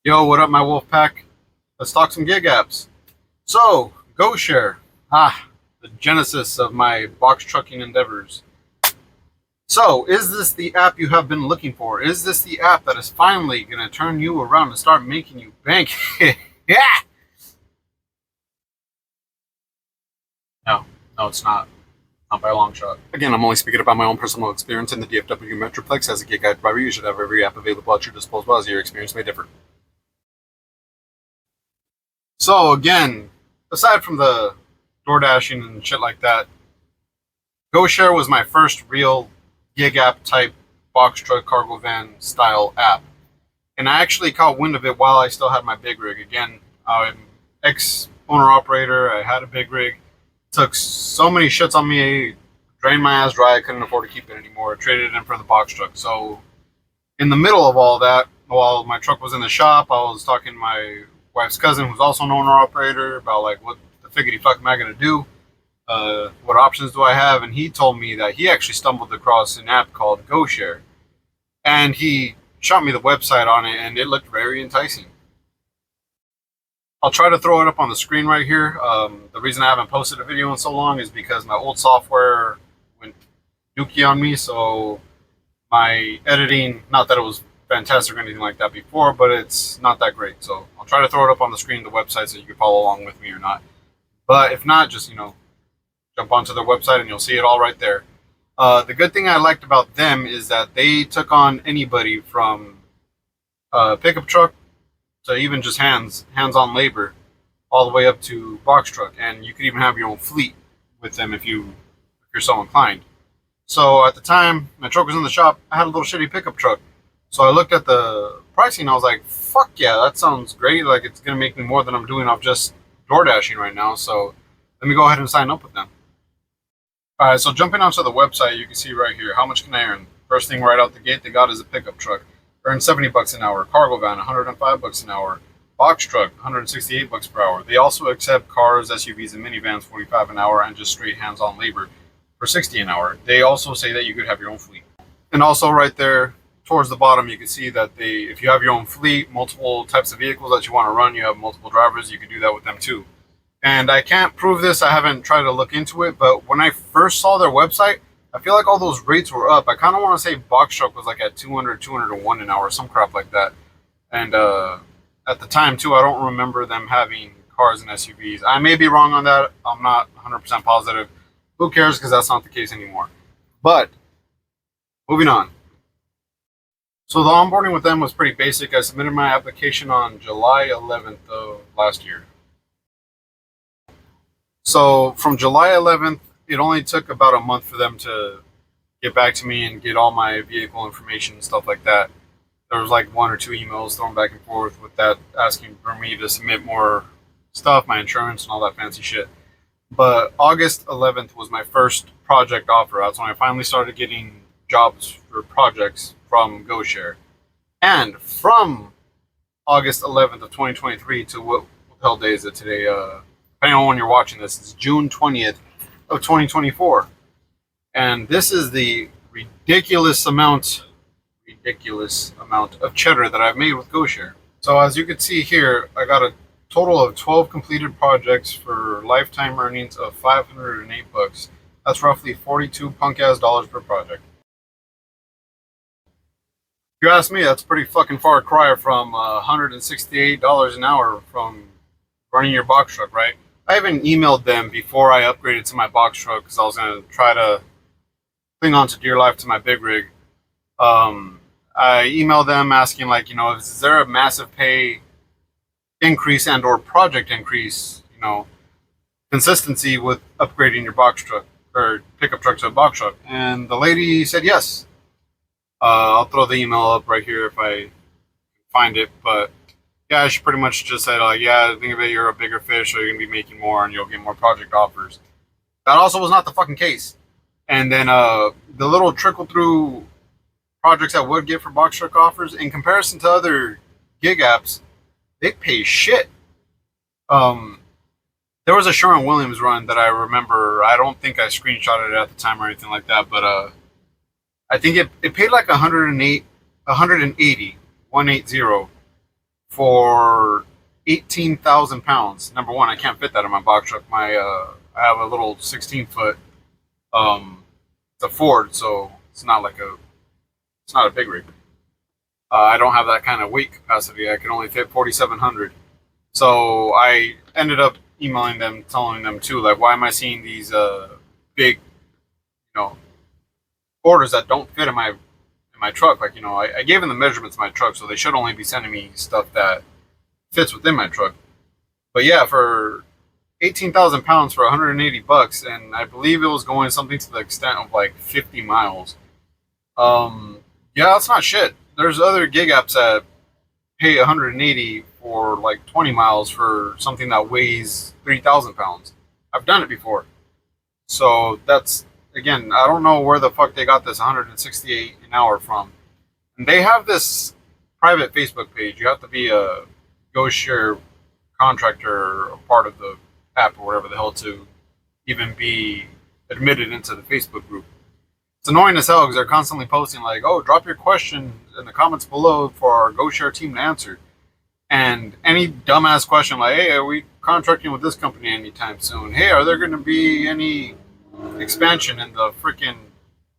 Yo, what up, my wolf pack? Let's talk some gig apps. So, goshare. The genesis of my box trucking endeavors. So, is this the app you have been looking for? Is this the app that is finally going to turn you around and start making you bank? Yeah! No, no, it's not. Not by a long shot. Again, I'm only speaking about my own personal experience in the DFW Metroplex. As a gig app driver, you should have every app available at your disposal, as your experience may differ. So again, aside from the door dashing and shit like that, goshare was my first real gig app type box truck cargo van style app. And I actually caught wind of it while I still had my big rig. Again, I'm ex owner operator. I had a big rig. Took so many shits on me, drained my ass dry. I couldn't afford to keep it anymore. Traded it in for the box truck. So in the middle of all that, while my truck was in the shop, I was talking to my wife's cousin, who's also an owner operator, about like what the figgity fuck am I gonna do? What options do I have? And he told me that he actually stumbled across an app called goshare, and he shot me the website on it, and it looked very enticing. I'll try to throw it up on the screen right here. The reason I haven't posted a video in so long is because my old software went dookie on me, so my editing, not that it was fantastic or anything like that before, but it's not that great. So I'll try to throw it up on the screen, the website, so you can follow along with me or not. But if not, just, jump onto their website and you'll see it all right there. The good thing I liked about them is that they took on anybody from pickup truck to even just hands-on labor, all the way up to box truck. And you could even have your own fleet with them if you're so inclined. So at the time, my truck was in the shop. I had a little shitty pickup truck. So I looked at the pricing. I was like, fuck yeah, that sounds great. Like, it's going to make me more than I'm doing off just door dashing right now. So let me go ahead and sign up with them. All right, so jumping onto the website, you can see right here, how much can I earn? First thing right out the gate they got is a pickup truck. Earn 70 bucks an hour. Cargo van, 105 bucks an hour. Box truck, 168 bucks per hour. They also accept cars, SUVs, and minivans, 45 an hour, and just straight hands-on labor for 60 an hour. They also say that you could have your own fleet. And also right there, towards the bottom, you can see that if you have your own fleet, multiple types of vehicles that you want to run, you have multiple drivers, you can do that with them too. And I can't prove this, I haven't tried to look into it, but when I first saw their website, I feel like all those rates were up. I kind of want to say box truck was like at 200, 201 an hour, some crap like that. And at the time too, I don't remember them having cars and SUVs. I may be wrong on that. I'm not 100% positive. Who cares, because that's not the case anymore. But moving on. So the onboarding with them was pretty basic. I submitted my application on July 11th of last year. So from July 11th, it only took about a month for them to get back to me and get all my vehicle information and stuff like that. There was like 1 or 2 emails thrown back and forth with that, asking for me to submit more stuff, my insurance and all that fancy shit. But August 11th was my first project offer. That's when I finally started getting jobs for projects from goshare. And from August 11th of 2023 to what the hell day is it today? Depending on when you're watching this, it's June 20th of 2024. And this is the ridiculous amount of cheddar that I've made with goshare. So as you can see here, I got a total of 12 completed projects for lifetime earnings of 508 bucks. That's roughly 42 punk ass dollars per project. If you ask me, that's a pretty fucking far cry from $168 an hour from running your box truck, right? I even emailed them before I upgraded to my box truck because I was going to try to cling on to dear life to my big rig. I emailed them asking, like, is there a massive pay increase and or project increase, consistency with upgrading your box truck or pickup truck to a box truck? And the lady said yes. I'll throw the email up right here if I find it, but yeah, she pretty much just said, yeah, think of it, you're a bigger fish, so you're going to be making more and you'll get more project offers. That also was not the fucking case. And then the little trickle through projects I would get for box truck offers, in comparison to other gig apps, they pay shit. There was a Sherwin-Williams run that I remember. I don't think I screenshotted it at the time or anything like that, but I think it paid like 180 for for 18,000 pounds. Number one, I can't fit that in my box truck. I have a little 16-foot. It's a Ford, so it's not a big rig. I don't have that kind of weight capacity. I can only fit 4,700. So I ended up emailing them, telling them too, like, why am I seeing these big, orders that don't fit in my truck? Like, I gave them the measurements of my truck, so they should only be sending me stuff that fits within my truck. But yeah, for 18,000 pounds for 180 bucks, and I believe it was going something to the extent of like 50 miles. Yeah, that's not shit. There's other gig apps that pay 180 for like 20 miles for something that weighs 3,000 pounds. I've done it before. So that's, again, I don't know where the fuck they got this 168 an hour from. And they have this private Facebook page. You have to be a goshare contractor or part of the app or whatever the hell to even be admitted into the Facebook group. It's annoying as hell because they're constantly posting like, "Oh, drop your question in the comments below for our goshare team to answer." And any dumbass question like, "Hey, are we contracting with this company anytime soon? Hey, are there going to be any expansion in the freaking,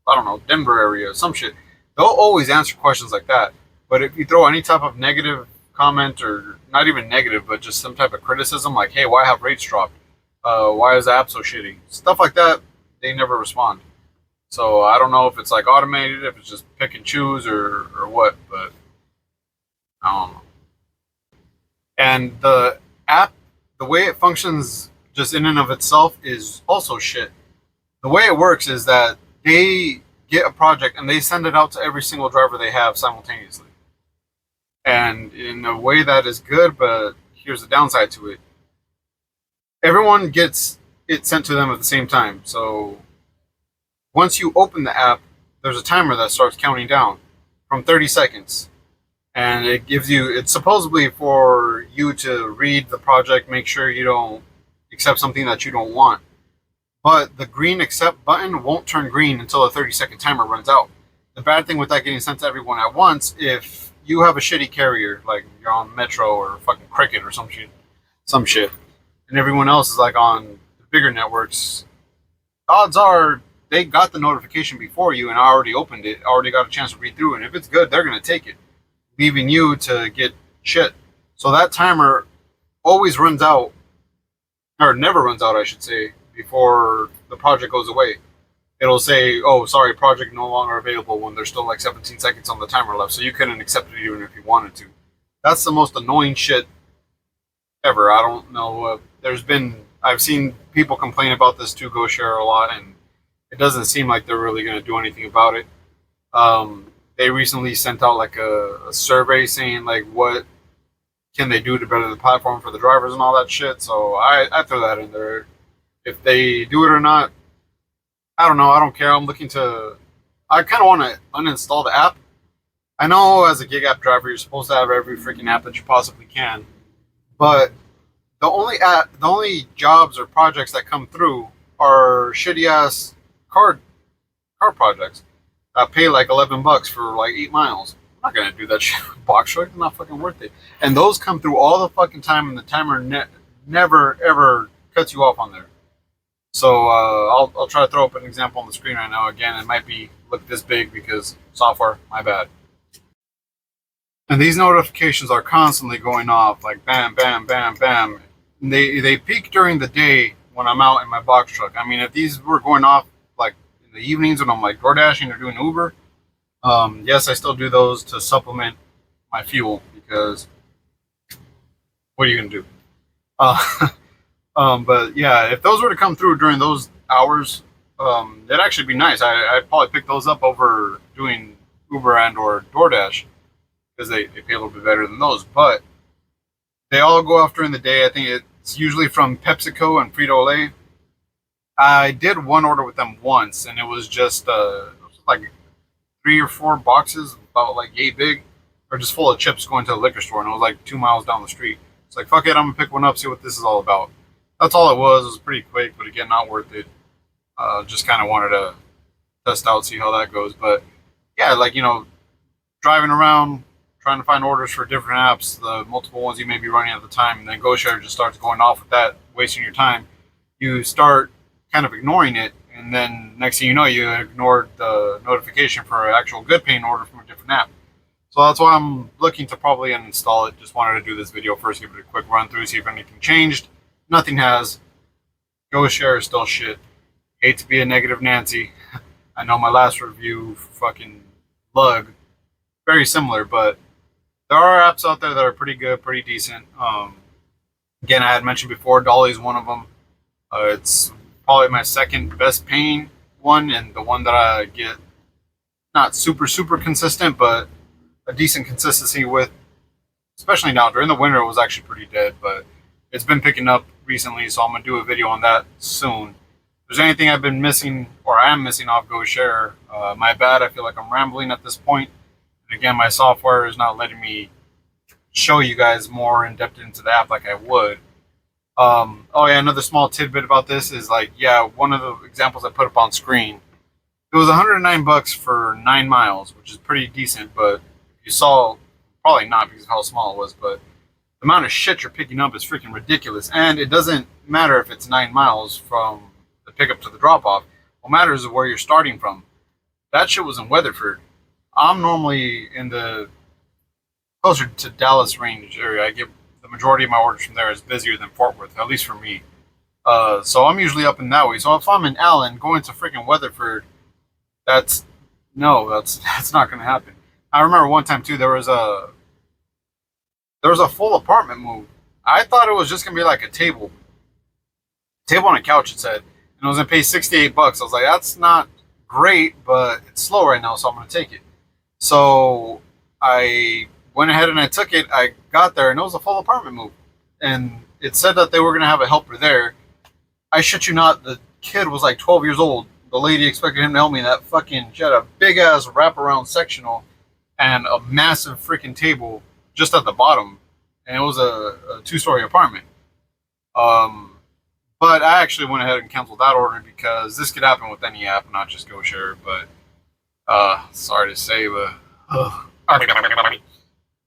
I don't know, Denver area?" Some shit. They'll always answer questions like that. But if you throw any type of negative comment, or not even negative, but just some type of criticism like, "Hey, why have rates dropped? Why is the app so shitty?" Stuff like that, they never respond. So I don't know if it's like automated, if it's just pick and choose or what, but I don't know. And the app, the way it functions just in and of itself is also shit. The way it works is that they get a project and they send it out to every single driver they have simultaneously. And in a way that is good, but here's the downside to it. Everyone gets it sent to them at the same time. So once you open the app, there's a timer that starts counting down from 30 seconds. And it gives you, it's supposedly for you to read the project, make sure you don't accept something that you don't want. But the green accept button won't turn green until the 30-second timer runs out. The bad thing with that getting sent to everyone at once, if you have a shitty carrier, like you're on Metro or fucking Cricket or some shit, and everyone else is like on the bigger networks, odds are they got the notification before you and already opened it, already got a chance to read through, and if it's good, they're going to take it, leaving you to get shit. So that timer always runs out, or never runs out, I should say, before the project goes away. It'll say, "Oh, sorry, project no longer available," when there's still like 17 seconds on the timer left, so you couldn't accept it even if you wanted to. That's the most annoying shit ever. I don't know. I've seen people complain about this to GoShare a lot, and it doesn't seem like they're really going to do anything about it. They recently sent out like a survey saying like what can they do to better the platform for the drivers and all that shit. So I throw that in there. If they do it or not, I don't know. I don't care. I kind of want to uninstall the app. I know as a gig app driver, you're supposed to have every freaking app that you possibly can, but the only jobs or projects that come through are shitty ass car projects that pay like $11 for like 8 miles. I'm not gonna do that shit with box truck. It's not fucking worth it. And those come through all the fucking time, and the timer never ever cuts you off on there. So I'll try to throw up an example on the screen right now. Again, it might look this big because software. My bad. And these notifications are constantly going off, like bam, bam, bam, bam. And they peak during the day when I'm out in my box truck. I mean, if these were going off like in the evenings when I'm like door dashing or doing Uber, yes, I still do those to supplement my fuel, because what are you gonna do? But yeah, if those were to come through during those hours, that'd actually be nice. I'd probably pick those up over doing Uber and or DoorDash, because they pay a little bit better than those. But they all go off during the day. I think it's usually from PepsiCo and Frito-Lay. I did one order with them once, and it was just like 3 or 4 boxes, about like yay big, or just full of chips going to the liquor store, and it was like 2 miles down the street. It's like, fuck it, I'm gonna pick one up, see what this is all about. That's all it was. It was pretty quick, but again, not worth it. Just kind of wanted to test out, see how that goes. But yeah, like, driving around, trying to find orders for different apps, the multiple ones you may be running at the time, and then goshare just starts going off with that, wasting your time. You start kind of ignoring it, and then next thing you know, you ignored the notification for an actual good paying order from a different app. So that's why I'm looking to probably uninstall it. Just wanted to do this video first, give it a quick run through, see if anything changed. Nothing has. goshare is still shit. Hate to be a negative Nancy. I know my last review, fucking lug, very similar, but there are apps out there that are pretty good, pretty decent. Again, I had mentioned before, Dolly's one of them. It's probably my second best paying one, and the one that I get not super consistent, but a decent consistency with. Especially now during the winter, it was actually pretty dead, but it's been picking up recently, so I'm gonna do a video on that soon. If there's anything I've been missing or I am missing off goshare, my bad. I feel like I'm rambling at this point. And again, my software is not letting me show you guys more in depth into the app like I would. Oh yeah, another small tidbit about this is like, yeah, one of the examples I put up on screen, it was $109 for 9 miles, which is pretty decent. But if you saw, probably not because of how small it was, but the amount of shit you're picking up is freaking ridiculous. And it doesn't matter if it's 9 miles from the pickup to the drop off. What matters is where you're starting from. That shit was in Weatherford. I'm normally in the closer to Dallas range area. I get the majority of my orders from there is busier than Fort Worth, at least for me. So I'm usually up in that way. So if I'm in Allen going to freaking Weatherford, that's not gonna happen. I remember one time too, there was a full apartment move. I thought it was just gonna be like a table on a couch, it said, and I was gonna pay $68. I was like, that's not great, but it's slow right now, so I'm gonna take it. So I went ahead and I took it. I got there and it was a full apartment move, and it said that they were gonna have a helper there. I shit you not, the kid was like 12 years old. The lady expected him to help me. That fucking, she had a big ass wraparound sectional and a massive freaking table just at the bottom, and it was a 2-story apartment. But I actually went ahead and canceled that order because this could happen with any app, not just goshare. But sorry to say, but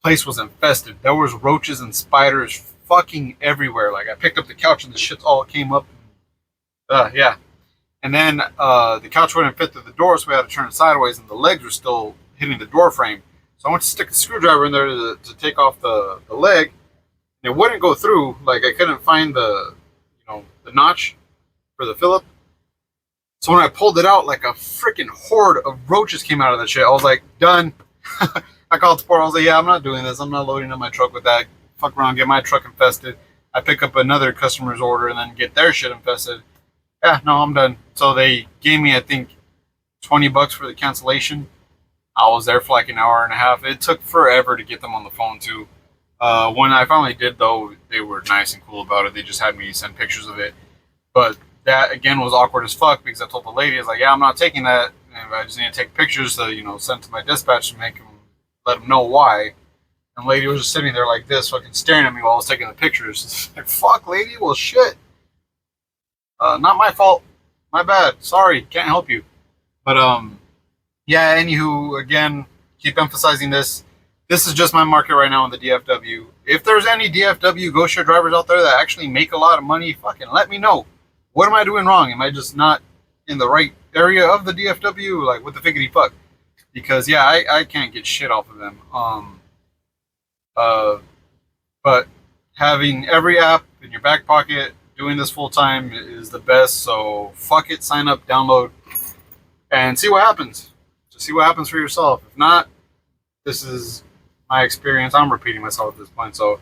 place was infested. There was roaches and spiders fucking everywhere. Like, I picked up the couch and the shit all came up. Yeah. And then the couch wouldn't fit through the door, so we had to turn it sideways, and the legs were still hitting the door frame. So I went to stick the screwdriver in there to take off the leg. And it wouldn't go through. Like, I couldn't find the notch for the Phillip. So when I pulled it out, like a freaking horde of roaches came out of that shit. I was like, done. I called support. I was like, yeah, I'm not doing this. I'm not loading up my truck with that. Fuck around, get my truck infested. I pick up another customer's order and then get their shit infested. Yeah, no, I'm done. So they gave me, I think, $20 for the cancellation. I was there for like an hour and a half. It took forever to get them on the phone too. When I finally did, though, they were nice and cool about it. They just had me send pictures of it. But that, again, was awkward as fuck because I told the lady, I was like, yeah, I'm not taking that. And I just need to take pictures to, send to my dispatch to let them know why. And the lady was just sitting there like this, fucking staring at me while I was taking the pictures. It's like, fuck, lady, well, shit. Not my fault. My bad. Sorry, can't help you. But, yeah, anywho, again, keep emphasizing this. This is just my market right now in the DFW. If there's any DFW goshare drivers out there that actually make a lot of money, fucking let me know. What am I doing wrong? Am I just not in the right area of the DFW? Like, what the figgity fuck? Because, yeah, I can't get shit off of them. But having every app in your back pocket, doing this full time is the best. So fuck it, sign up, download, and see what happens. Just see what happens for yourself. If not, this is my experience. I'm repeating myself at this point. So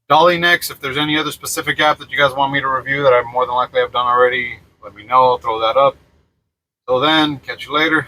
Dolly next. If there's any other specific app that you guys want me to review that I more than likely have done already, let me know. I'll throw that up. Till then, catch you later.